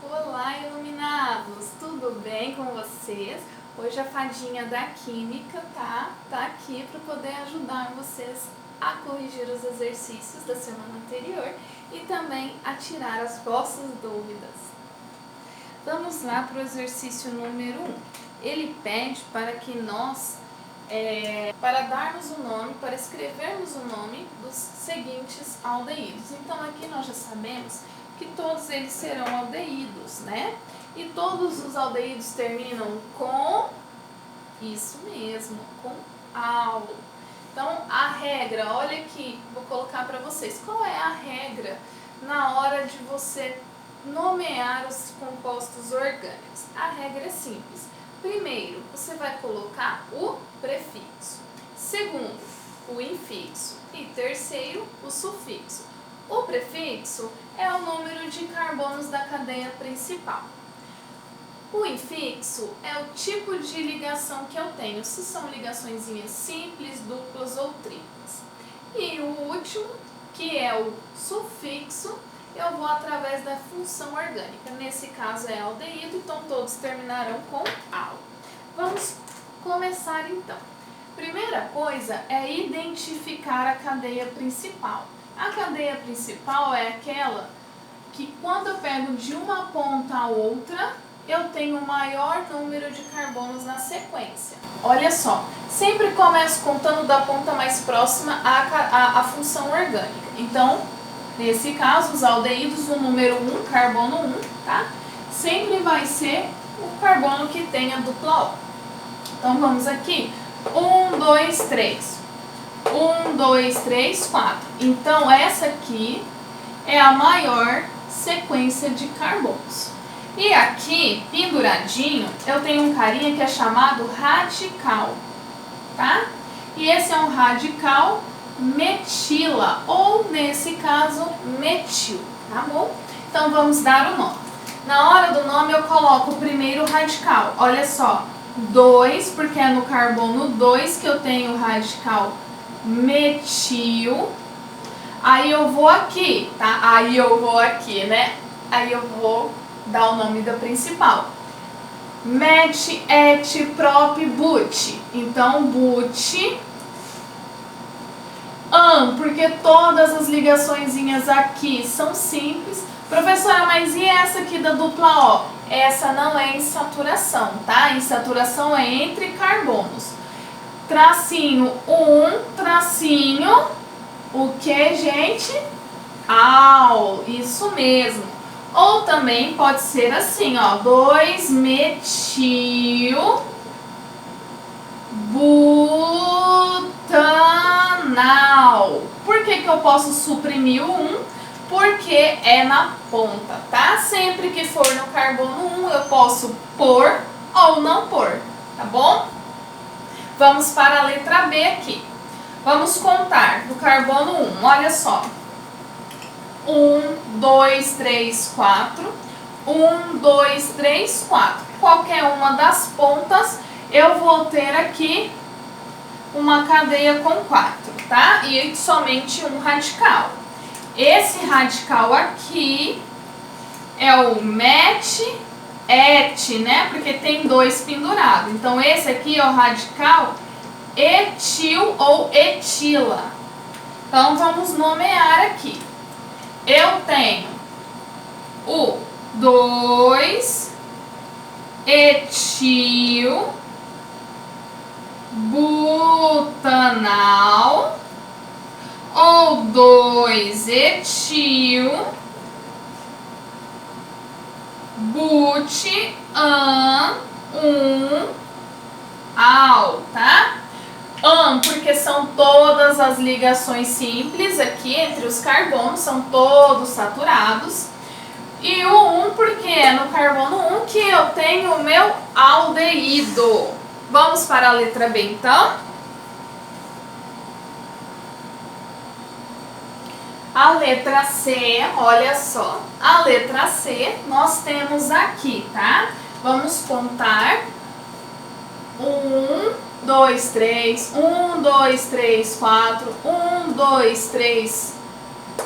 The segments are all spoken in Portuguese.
Olá, iluminados! Tudo bem com vocês? Hoje a fadinha da Química tá aqui para poder ajudar vocês a corrigir os exercícios da semana anterior e também a tirar as vossas dúvidas. Vamos lá para o exercício número 1. Ele pede para que nós, para darmos o nome, para escrevermos o nome dos seguintes aldeídos. Então aqui nós já sabemos que todos eles serão aldeídos, né? E todos os aldeídos terminam com, isso mesmo, com -al. Então a regra, olha aqui, vou colocar para vocês, qual é a regra na hora de você nomear os compostos orgânicos? A regra é simples. Primeiro, você vai colocar o prefixo. Segundo, o infixo. E terceiro, o sufixo. O prefixo é o número de carbonos da cadeia principal. O infixo é o tipo de ligação que eu tenho, se são ligaçõezinhas simples, duplas ou triplas. E o último, que é o sufixo, eu vou através da função orgânica. Nesse caso é aldeído, então todos terminarão com -al. Vamos começar então. Primeira coisa é identificar a cadeia principal. A cadeia principal é aquela que quando eu pego de uma ponta a outra, eu tenho o maior número de carbonos na sequência. Olha só, sempre começo contando da ponta mais próxima à função orgânica. Então, nesse caso, os aldeídos, o número 1, carbono 1, tá? Sempre vai ser o carbono que tem a dupla O. Então, vamos aqui. 1, 2, 3. 1, 2, 3, 4. Então, essa aqui é a maior sequência de carbonos. E aqui, penduradinho, eu tenho um carinha que é chamado radical, tá? E esse é um radical metila, ou nesse caso, metil, tá bom? Então, vamos dar o nome. Na hora do nome, eu coloco o primeiro radical. Olha só, 2, porque é no carbono 2 que eu tenho o radical metil. Aí eu vou aqui, tá? Aí eu vou aqui, né? Aí eu vou dar o nome da principal. Met, et, prop, but. Então, but. Porque todas as ligaçõezinhas aqui são simples. Professora, mas e essa aqui da dupla O? Essa não é em saturação, tá? Em saturação é entre carbonos. Tracinho 1, tracinho, o que, gente? -al, isso mesmo. Ou também pode ser assim, ó, 2-metil butanal. Por que eu posso suprimir o 1? Porque é na ponta, tá? Sempre que for no carbono 1, eu posso pôr ou não pôr, tá bom? Vamos para a letra B aqui. Vamos contar do carbono 1, olha só. 1, 2, 3, 4. 1, 2, 3, 4. Qualquer uma das pontas, eu vou ter aqui uma cadeia com 4, tá? E somente um radical. Esse radical aqui é o met, et, né? Porque tem 2 pendurados. Então, esse aqui é o radical etil ou etila. Então, vamos nomear aqui. Eu tenho o 2-etil butanal ou 2-etil butan-1-al, tá? Porque são todas as ligações simples aqui entre os carbonos, são todos saturados. E o 1 porque é no carbono 1 que eu tenho o meu aldeído. Vamos para a letra B então. A letra C, olha só, a letra C nós temos aqui, tá? Vamos contar. 1, 2, 3, 1, 2, 3, 4, 1, 2, 3,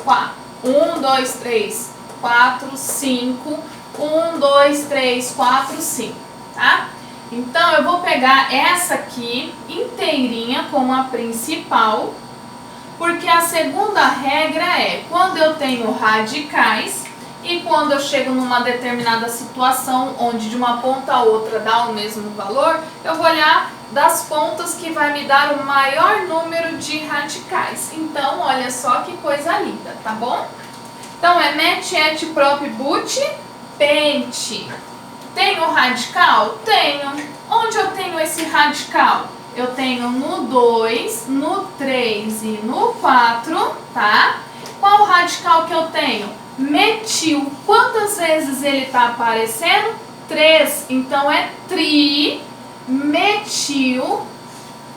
4, 1, 2, 3, 4, 5. 1, 2, 3, 4, 5, tá? Então, eu vou pegar essa aqui inteirinha como a principal, porque a segunda regra é, quando eu tenho radicais e quando eu chego numa determinada situação onde de uma ponta a outra dá o mesmo valor, eu vou olhar das pontas que vai me dar o maior número de radicais. Então, olha só que coisa linda, tá bom? Então, é met, et, prop, but, pente. Tenho radical? Tenho. Onde eu tenho esse radical? Eu tenho no 2, no 3 e no 4, tá? Qual o radical que eu tenho? Metil. Quantas vezes ele está aparecendo? 3. Então é trimetil.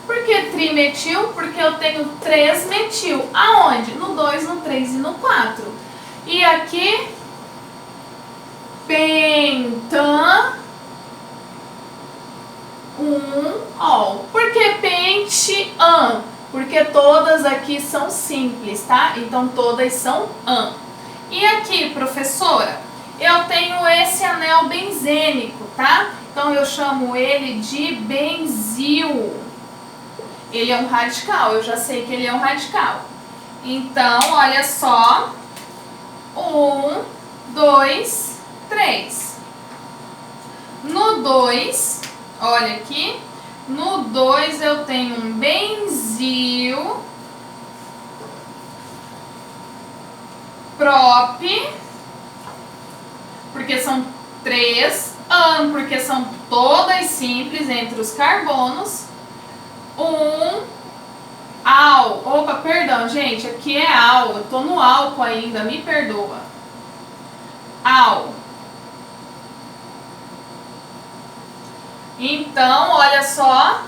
Por que trimetil? Porque eu tenho 3 metil. Aonde? No 2, no 3 e no 4. E aqui, pentanol. Por que pentean? Porque todas aqui são simples, tá? Então todas são an. E aqui, professora, eu tenho esse anel benzênico, tá? Então eu chamo ele de benzil. Ele é um radical, eu já sei que ele é um radical. Então, olha só. 1, 2, 3. No 2, olha aqui. No 2 eu tenho um benzil, prop, porque são 3, an, porque são todas simples entre os carbonos, al. Opa, perdão, gente, aqui é al, eu tô no álcool ainda, me perdoa. Al. Então, olha só,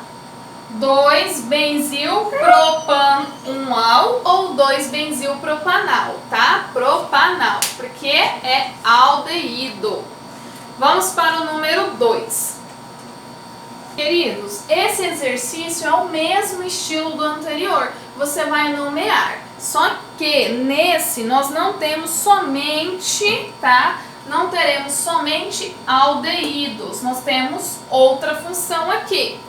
2 benzil propanal ou 2 benzil propanal, tá? Propanal, porque é aldeído. Vamos para o número 2. Queridos, esse exercício é o mesmo estilo do anterior. Você vai nomear, só que nesse nós não temos somente, tá? Não teremos somente aldeídos, nós temos outra função aqui.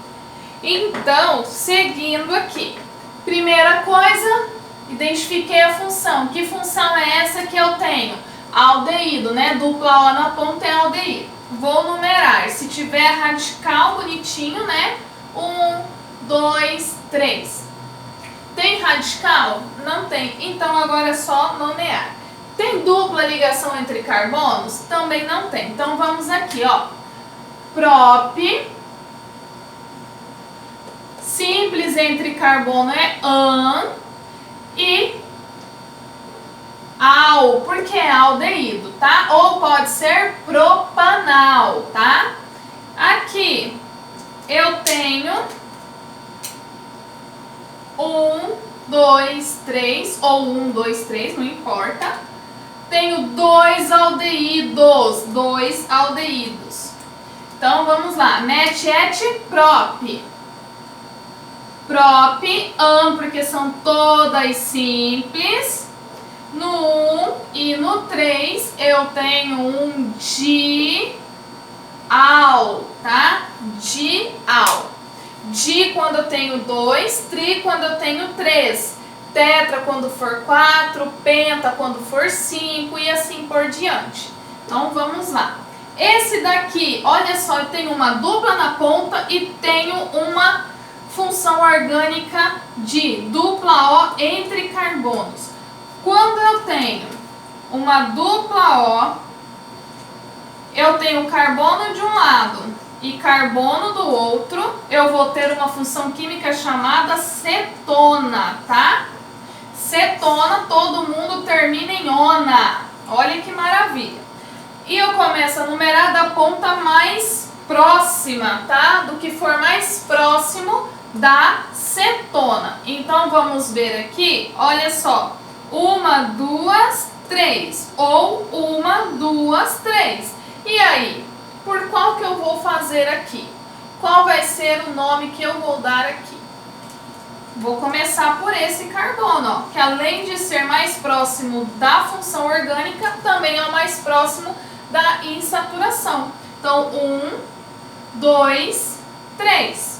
Então, seguindo aqui. Primeira coisa, identifiquei a função. Que função é essa que eu tenho? Aldeído, né? Dupla O na ponta é aldeído. Vou numerar. Se tiver radical bonitinho, né? 1, 2, 3. Tem radical? Não tem. Então, agora é só nomear. Tem dupla ligação entre carbonos? Também não tem. Então, vamos aqui, ó. Prop. Simples entre carbono é an. E al, porque é aldeído, tá? Ou pode ser propanal, tá? Aqui, eu tenho 1, 2, 3, ou 1, 2, 3, não importa. Tenho 2 aldeídos, 2 aldeídos. Então, vamos lá. Met, et, prop. Prop, an, porque são todas simples. No 1 e no 3, eu tenho um dial, tá? Dial. Di quando eu tenho 2, tri quando eu tenho 3. Tetra quando for 4, penta quando for 5 e assim por diante. Então, vamos lá. Esse daqui, olha só, eu tenho uma dupla na ponta e tenho uma função orgânica de dupla O entre carbonos. Quando eu tenho uma dupla O, eu tenho carbono de um lado e carbono do outro, eu vou ter uma função química chamada cetona, tá? Cetona, todo mundo termina em ona. Olha que maravilha. E eu começo a numerar da ponta mais próxima, tá? Do que for mais próximo da cetona. Então, vamos ver aqui, olha só. 1, 2, 3. Ou 1, 2, 3. E aí, por qual que eu vou fazer aqui? Qual vai ser o nome que eu vou dar aqui? vou começar por esse carbono, ó, que além de ser mais próximo da função orgânica, também é o mais próximo da insaturação. Então, 1, 2, 3.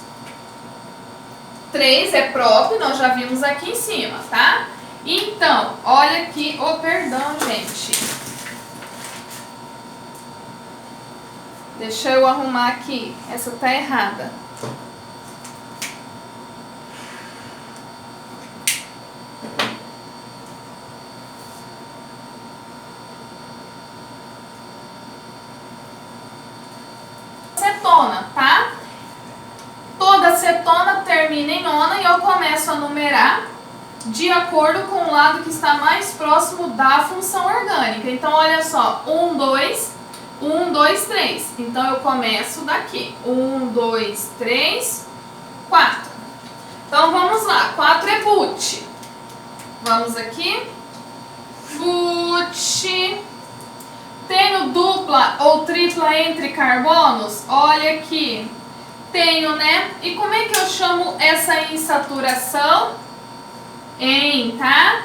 3 é próprio, nós já vimos aqui em cima, tá? Então, olha aqui, perdão, gente. Deixa eu arrumar aqui, essa tá errada. Cetona, tá? Toda cetona termina em ona e eu começo a numerar de acordo com o lado que está mais próximo da função orgânica. Então, olha só, 1, 2, 1, 2, 3. Então, eu começo daqui. 1, 2, 3, 4. Então, vamos lá. 4 é but. Vamos aqui. But. Tenho dupla ou tripla entre carbonos? Olha aqui. Tenho, né? E como é que eu chamo essa insaturação? Em, tá?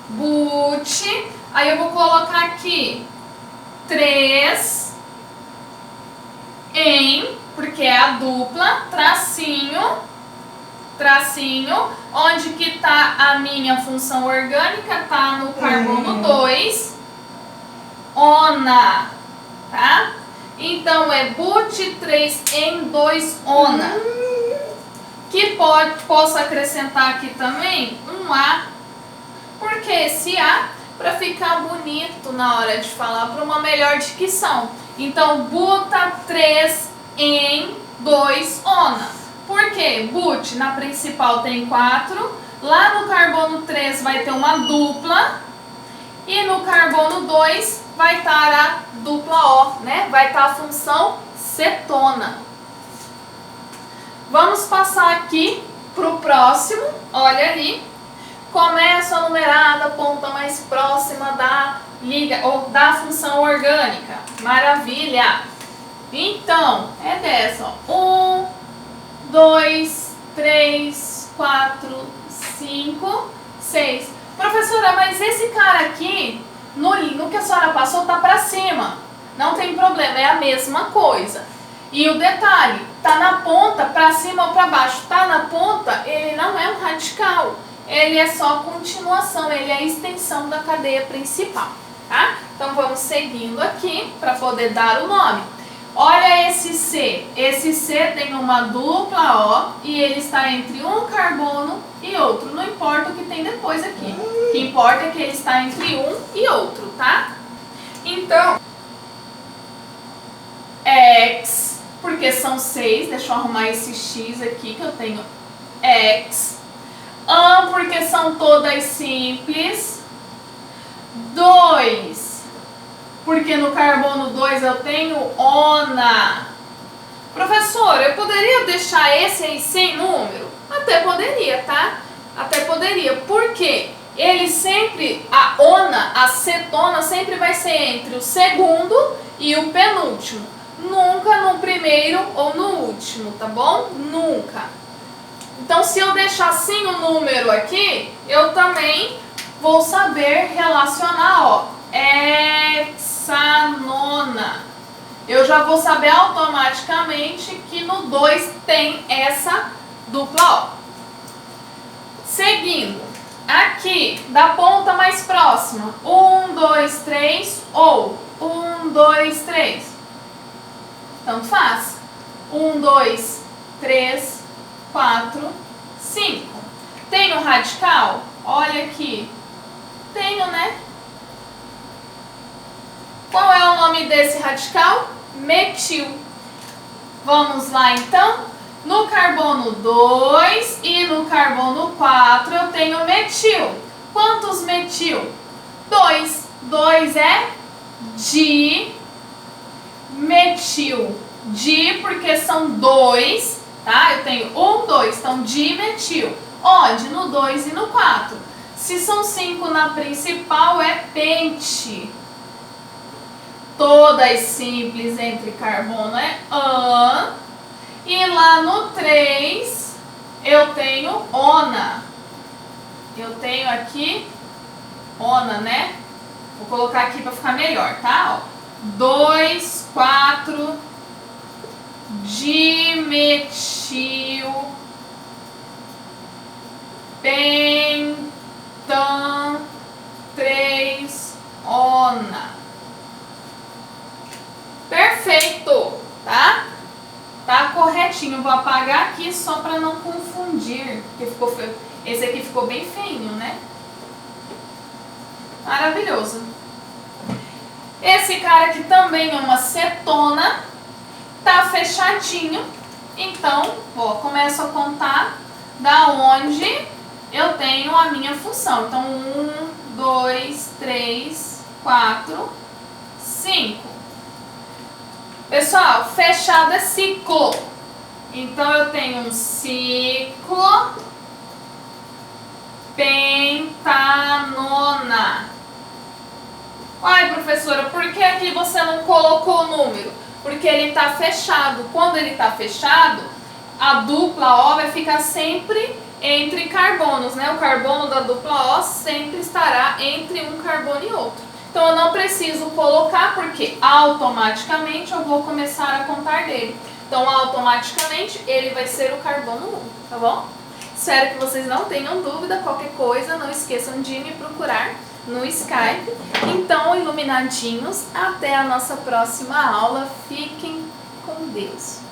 But. Aí eu vou colocar aqui 3 em, porque é a dupla, tracinho, onde que tá a minha função orgânica? Tá no carbono 2, ona, tá? Então, é but 3 em 2 ona. Que posso acrescentar aqui também um A. Por que esse A? Para ficar bonito na hora de falar, para uma melhor dicção. Então, buta 3 em 2 ona. Por quê? But na principal tem 4. Lá no carbono 3 vai ter uma dupla. E no carbono 2 vai estar a dupla O, né? Vai estar a função cetona. Vamos passar aqui para o próximo. Olha ali. Começo a numerar da ponta mais próxima da liga ou da função orgânica. Maravilha! Então, é dessa. 1, 2, 3, 4, 5, 6. Professora, mas esse cara aqui, no que a senhora passou, tá para cima. Não tem problema, é a mesma coisa. E o detalhe, tá na ponta, para cima ou para baixo. Tá na ponta, ele não é um radical. Ele é só continuação, ele é a extensão da cadeia principal, tá? Então, vamos seguindo aqui para poder dar o nome. Olha esse C. Esse C tem uma dupla O e ele está entre um carbono e outro. Não importa o que tem depois aqui. O que importa é que ele está entre um e outro, tá? Então, X, porque são 6. Deixa eu arrumar esse X aqui que eu tenho X. Porque são todas simples. 2. Porque no carbono 2 eu tenho ona. Professor, eu poderia deixar esse aí sem número? Até poderia, tá? Até poderia. Por quê? Ele sempre, a ona, a cetona, sempre vai ser entre o segundo e o penúltimo. Nunca no primeiro ou no último, tá bom? Nunca. Então, se eu deixar sem o número aqui, eu também vou saber relacionar, ó. Hexanona. Eu já vou saber automaticamente que no 2 tem essa dupla O. Seguindo, aqui, da ponta mais próxima, 1, 2, 3 ou 1, 2, 3. Tanto faz. 1, 2, 3, 4, 5. Tenho radical? Olha aqui. Tenho, né? Qual é o nome desse radical? Metil. Vamos lá, então. No carbono 2 e no carbono 4 eu tenho metil. Quantos metil? 2. 2 é dimetil. Di porque são 2, tá? Eu tenho 1, 2, então dimetil. Onde? No 2 e no 4. Se são 5 na principal, é pente. Todas simples entre carbono é an. E lá no 3, eu tenho ona. Eu tenho aqui ona, né? Vou colocar aqui para ficar melhor, tá? 2, 4 dimetil pentan 3 ona. Perfeito, tá? Tá corretinho. Vou apagar aqui só para não confundir, porque ficou feio. Esse aqui ficou bem feinho, né? Maravilhoso. Esse cara aqui também é uma cetona, tá fechadinho. Então, ó, começo a contar da onde eu tenho a minha função. Então, 1, 2, 3, 4, 5. Pessoal, fechado é ciclo. Então, eu tenho um ciclo pentanona. Ai, professora, por que aqui você não colocou o número? Porque ele está fechado. Quando ele está fechado, a dupla O vai ficar sempre entre carbonos, né? O carbono da dupla O sempre estará entre um carbono e outro. Então, eu não preciso colocar, porque automaticamente eu vou começar a contar dele. Então, automaticamente, ele vai ser o carbono 1, tá bom? Espero que vocês não tenham dúvida. Qualquer coisa, não esqueçam de me procurar no Skype. Então, iluminadinhos, até a nossa próxima aula. Fiquem com Deus.